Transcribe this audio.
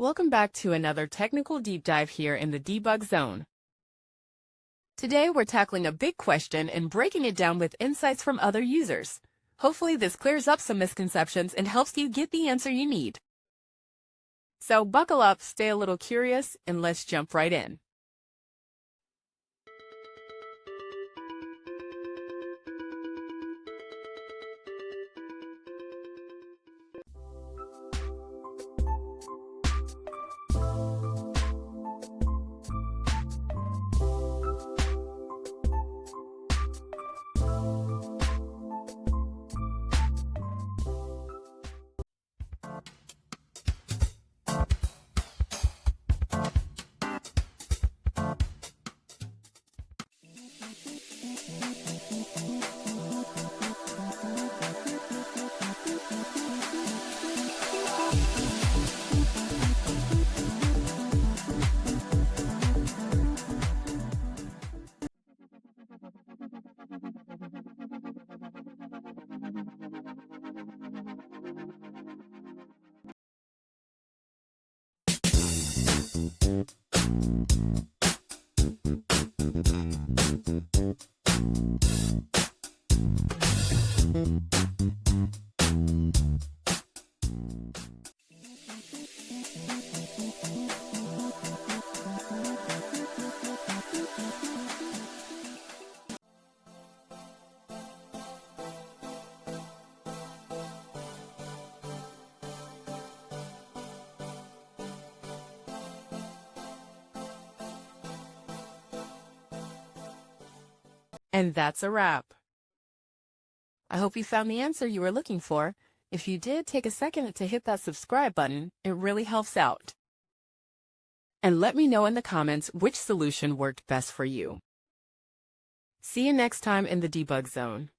Welcome back to another technical deep dive here in the debug zone. Today we're tackling a big question and breaking it down with insights from other users. Hopefully this clears up some misconceptions and helps you get the answer you need. So buckle up, stay a little curious, and let's jump right in. And that's a wrap. I hope you found the answer you were looking for. If you did, take a second to hit that subscribe button. It really helps out. And let me know in the comments which solution worked best for you. See you next time in the debug zone.